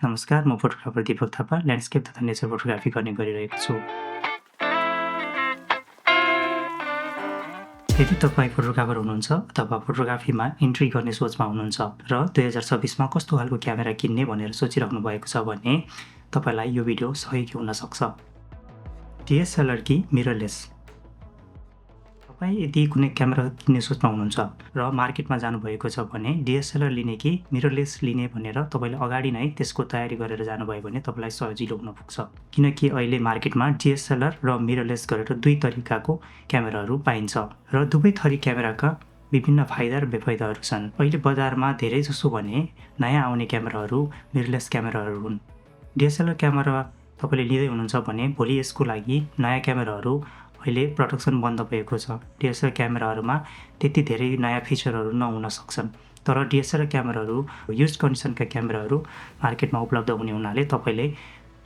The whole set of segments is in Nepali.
नमस्कार, म फोटोग्राफर दीपक थापा ल्यान्डस्केप तथा नेचर फोटोग्राफी गर्ने गरिरहेको छु। यदि तपाईँ फोटोग्राफर हुनुहुन्छ अथवा फोटोग्राफीमा इन्ट्री गर्ने सोचमा हुनुहुन्छ र 2026मा कस्तो खालको क्यामेरा किन्ने भनेर सोचिराख्नु भएको छ भने तपाईँलाई यो भिडियो सहयोगी हुन सक्छ। DSLR कि मिररलेस? तपाईँ यदि कुनै क्यामेरा किन्ने सोचमा हुनुहुन्छ र मार्केटमा जानुभएको छ भने DSLR लिने कि मिररलेस लिने भनेर तपाईँले अगाडि नै त्यसको तयारी गरेर जानुभयो भने तपाईँलाई सजिलो हुन पुग्छ। किनकि अहिले मार्केटमा DSLR र मिररलेस गरेर दुई तरिकाको क्यामेराहरू पाइन्छ र दुवै थरी क्यामेराका विभिन्न फाइदा र बेफाइदाहरू छन्। अहिले बजारमा धेरैजसो भने नयाँ आउने क्यामेराहरू मिररलेस क्यामेराहरू हुन्। DSLR क्यामेरा तपाईँले लिँदै हुनुहुन्छ भने भोलि यसको लागि नयाँ क्यामेराहरू अहिले प्रडक्सन बन्द भएको छ। DSLR क्यामेराहरूमा त्यति धेरै नयाँ फिचरहरू नहुन सक्छन्। तर DSLR क्यामेराहरू युज्ड कन्डिसनका क्यामेराहरू मार्केटमा उपलब्ध हुने हुनाले तपाईँले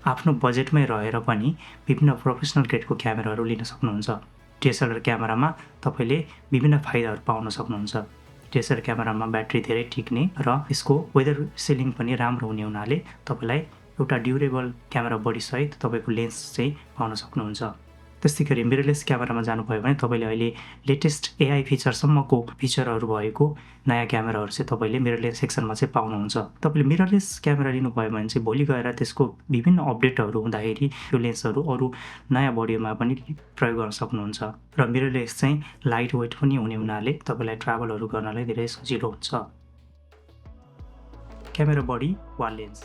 आफ्नो बजेटमै रहेर पनि विभिन्न प्रोफेसनल ग्रेडको क्यामेराहरू लिन सक्नुहुन्छ। DSLR क्यामेरामा तपाईँले विभिन्न फाइदाहरू पाउन सक्नुहुन्छ। DSLR क्यामेरामा ब्याट्री धेरै टिक्ने र यसको वेदर सिलिङ पनि राम्रो हुने हुनाले तपाईँलाई एउटा ड्युरेबल क्यामेरा बडीसहित तपाईँको लेन्स चाहिँ पाउन सक्नुहुन्छ। त्यस्तै गरी मिररलेस क्यामेरामा जानुभयो भने तपाईँले अहिले लेटेस्ट AI फिचरसम्मको फिचरहरू भएको नयाँ क्यामेराहरू चाहिँ तपाईँले मिररलेस सेक्सनमा चाहिँ पाउनुहुन्छ। तपाईँले मिररलेस क्यामेरा लिनुभयो भने चाहिँ भोलि गएर त्यसको विभिन्न अपडेटहरू हुँदाखेरि त्यो लेन्सहरू अरू नयाँ बडीमा पनि प्रयोग गर्न सक्नुहुन्छ र मिररलेस चाहिँ लाइट वेट पनि हुने हुनाले तपाईँलाई ट्राभलहरू गर्नलाई धेरै सजिलो हुन्छ। क्यामेरा बडी वा लेन्स?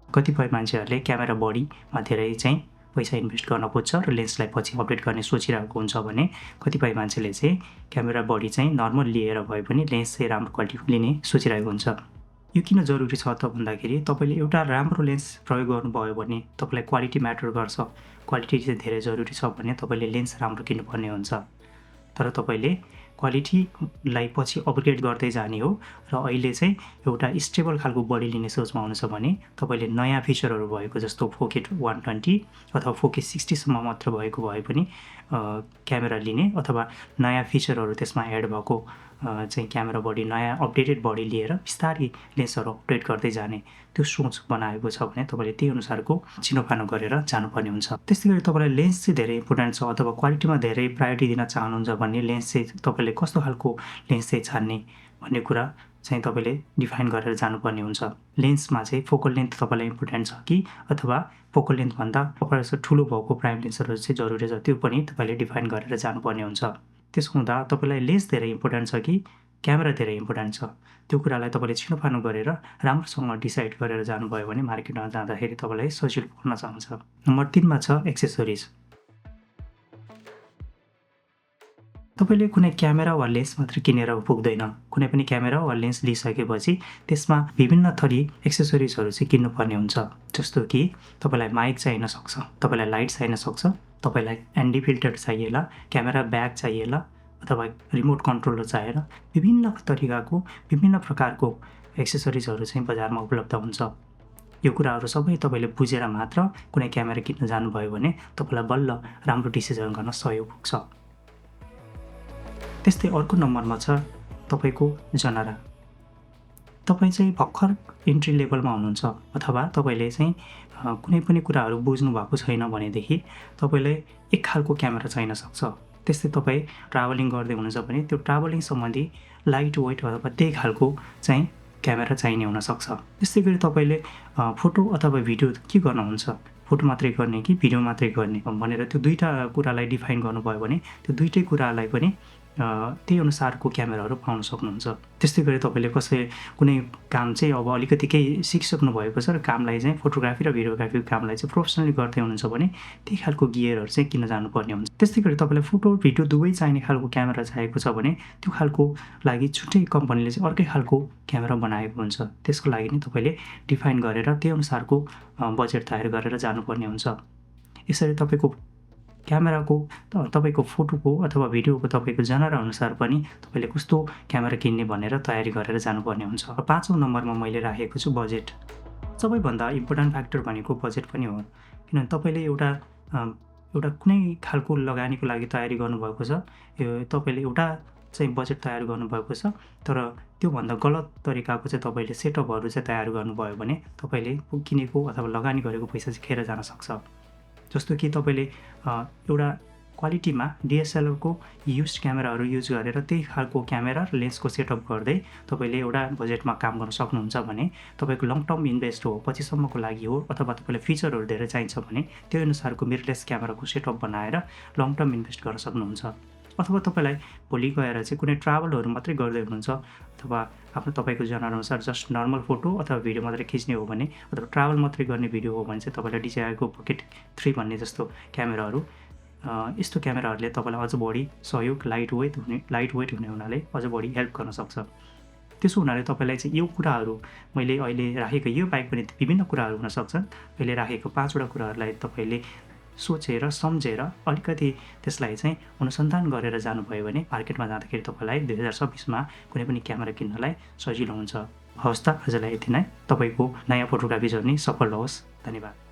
कतिपय मान्छेहरूले क्यामेरा बडीमा धेरै चाहिँ पैसा इन्भेस्ट गर्न खोज्छ र लेन्सलाई पछि अपडेट गर्ने सोचिरहेको हुन्छ भने कतिपय मान्छेले चाहिँ क्यामेरा बडी चाहिँ नर्मल लिएर भए पनि लेन्स चाहिँ राम्रो क्वालिटीको लिने सोचिरहेको हुन्छ। यो किन जरुरी छ त भन्दाखेरि तपाईँले एउटा राम्रो लेन्स प्रयोग गर्नुभयो भने तपाईँलाई क्वालिटी म्याटर गर्छ। क्वालिटी चाहिँ धेरै जरुरी छ भने तपाईँले लेन्स राम्रो किन्नुपर्ने हुन्छ। तर तपाईँले क्वालिटीलाई पछि अपग्रेड गर्दै जाने हो र अहिले चाहिँ एउटा स्टेबल खालको बडी लिने सोचमा हुनुहुन्छ भने तपाईँले नयाँ फिचरहरू भएको जस्तो 4K 120 अथवा 4K 60सम्म मात्र भएको भए पनि क्यामेरा लिने अथवा नयाँ फिचरहरू त्यसमा एड भएको चाहिँ क्यामेरा बडी नयाँ अपडेटेड बडी लिएर बिस्तारै लेन्सहरू अपडेट गर्दै जाने त्यो सोच बनाएको छ भने तपाईँले त्यही अनुसारको चिनोफानो गरेर जानुपर्ने हुन्छ। त्यस्तै गरी तपाईँलाई लेन्स चाहिँ धेरै इम्पोर्टेन्ट छ अथवा क्वालिटीमा धेरै प्रायोरिटी दिन चाहनुहुन्छ भने लेन्स चाहिँ तपाईँले कस्तो खालको लेन्स चाहिँ छान्ने भन्ने कुरा चाहिँ तपाईँले डिफाइन गरेर जानुपर्ने हुन्छ। लेन्समा चाहिँ फोकल लेन्थ तपाईँलाई इम्पोर्टेन्ट छ कि अथवा फोकल लेन्थभन्दा अपर्चर ठुलो भएको प्राइम लेन्सहरू चाहिँ जरुरी छ त्यो पनि तपाईँले डिफाइन गरेर जानुपर्ने हुन्छ। त्यसो हुँदा तपाईँलाई लेन्स धेरै इम्पोर्टेन्ट छ कि क्यामेरा धेरै इम्पोर्टेन्ट छ त्यो कुरालाई तपाईँले छिनोफानो गरेर राम्रोसँग डिसाइड गरेर जानुभयो भने मार्केटमा जाँदाखेरि तपाईँलाई सजिलो पर्न सक्छ। नम्बर 3मा छ एक्सेसरिज। तपाईँले कुनै क्यामेरा वा लेन्स मात्र किनेर पुग्दैन। कुनै पनि क्यामेरा वा लेन्स लिइसकेपछि त्यसमा विभिन्न थरी एक्सेसरिजहरू चाहिँ किन्नुपर्ने हुन्छ। जस्तो कि तपाईँलाई माइक चाहिन सक्छ, तपाईँलाई लाइट चाहिन सक्छ, तपाईँलाई एन्डी फिल्टर चाहिएला, क्यामेरा ब्याग चाहिएला अथवा रिमोट कन्ट्रोलर चाहिएर विभिन्न तरिकाको विभिन्न प्रकारको एक्सेसरिजहरू चाहिँ बजारमा उपलब्ध हुन्छ। यो कुराहरू सबै तपाईँले बुझेर मात्र कुनै क्यामेरा किन्न जानुभयो भने तपाईँलाई बल्ल राम्रो डिसिजन गर्न सहयोग पुग्छ। त्यस्तै अर्को नम्बरमा छ तपाईँको जनरा। तपाईँ चाहिँ भर्खर इन्ट्री लेभलमा हुनुहुन्छ अथवा तपाईँले चाहिँ कुनै पनि कुराहरू बुझ्नु भएको छैन भनेदेखि तपाईँलाई एक खालको क्यामेरा चाहिन सक्छ। त्यस्तै तपाईँ ट्राभलिङ गर्दै हुनुहुन्छ भने त्यो ट्राभलिङ सम्बन्धी लाइट वेट अथवा त्यही खालको चाहिँ क्यामेरा चाहिने हुनसक्छ। त्यस्तै गरी तपाईँले फोटो अथवा भिडियो के गर्नुहुन्छ, फोटो मात्रै गर्ने कि भिडियो मात्रै गर्ने भनेर त्यो दुईवटा कुरालाई डिफाइन गर्नुभयो भने त्यो दुईटै कुरालाई पनि त्यही अनुसारको क्यामेराहरू पाउन सक्नुहुन्छ। त्यस्तै गरी तपाईँले कुनै काम चाहिँ अब अलिकति केही सिकिसक्नु भएको छ र कामलाई चाहिँ फोटोग्राफी र भिडियोग्राफीको कामलाई चाहिँ प्रोफेसनली गर्दै हुनुहुन्छ भने त्यही खालको गियरहरू चाहिँ किन्न जानुपर्ने हुन्छ। त्यस्तै गरी तपाईँलाई फोटो भिडियो दुवै चाहिने खालको क्यामेरा चाहिएको छ भने त्यो खालको लागि छुट्टै कम्पनीले चाहिँ अर्कै खालको क्यामेरा बनाएको हुन्छ। त्यसको लागि नै तपाईँले डिफाइन गरेर त्यही अनुसारको बजेट तयार गरेर जानुपर्ने हुन्छ। यसरी तपाईँको क्यामेराको तपाईँको फोटोको अथवा भिडियोको तपाईँको जनरा अनुसार पनि तपाईँले कस्तो क्यामेरा किन्ने भनेर तयारी गरेर जानुपर्ने हुन्छ। 5औं नम्बरमा मैले राखेको छु बजेट। सबैभन्दा इम्पोर्टेन्ट फ्याक्टर भनेको बजेट पनि हो। किनभने तपाईँले एउटा कुनै खालको लगानीको लागि तयारी गर्नुभएको छ, तपाईँले एउटा चाहिँ बजेट तयार गर्नुभएको छ, तर त्योभन्दा गलत तरिकाको चाहिँ तपाईँले सेटअपहरू चाहिँ तयार गर्नुभयो भने तपाईँले किनेको अथवा लगानी गरेको पैसा चाहिँ खेर जान सक्छ। जस्तो कि तपाईँले एउटा क्वालिटीमा डिएसएलआरको युज्ड क्यामेराहरू युज गरेर त्यही खालको क्यामेरा र लेन्सको सेटअप गर्दै तपाईँले एउटा बजेटमा काम गर्न सक्नुहुन्छ भने तपाईँको लङ टर्म इन्भेस्ट हो, पछिसम्मको लागि हो, अथवा तपाईँलाई फिचरहरू धेरै चाहिन्छ भने त्यो अनुसारको मिररलेस क्यामेराको सेटअप बनाएर लङ टर्म इन्भेस्ट गर्न सक्नुहुन्छ। अथवा तपाईँलाई भोलि गएर चाहिँ कुनै ट्राभलहरू मात्रै गर्दै हुनुहुन्छ अथवा तपाईँको जनाअनुसार जस्ट नर्मल फोटो अथवा भिडियो मात्रै खिच्ने हो भने, अथवा ट्राभल मात्रै गर्ने भिडियो हो भने चाहिँ तपाईँलाई DJIको पोकेट 3 भन्ने जस्तो क्यामेराहरू, यस्तो क्यामेराहरूले तपाईँलाई अझ बढी सहयोग लाइट वेट हुने हुनाले अझ बढी हेल्प गर्न सक्छ। त्यसो हुनाले तपाईँलाई चाहिँ यो कुराहरू मैले अहिले राखेको यो बाहेक पनि विभिन्न कुराहरू हुन सक्छन्। अहिले राखेको 5 वटा कुराहरूलाई तपाईँले सोचेर सम्झेर अलिकति त्यसलाई चाहिँ अनुसन्धान गरेर जानुभयो भने मार्केटमा जाँदाखेरि तपाईँलाई 2026मा कुनै पनि क्यामेरा किन्नलाई सजिलो हुन्छ। हवस् त, आजलाई यति नै। तपाईँको नयाँ फोटोग्राफी जर्नी सफल होस्। धन्यवाद।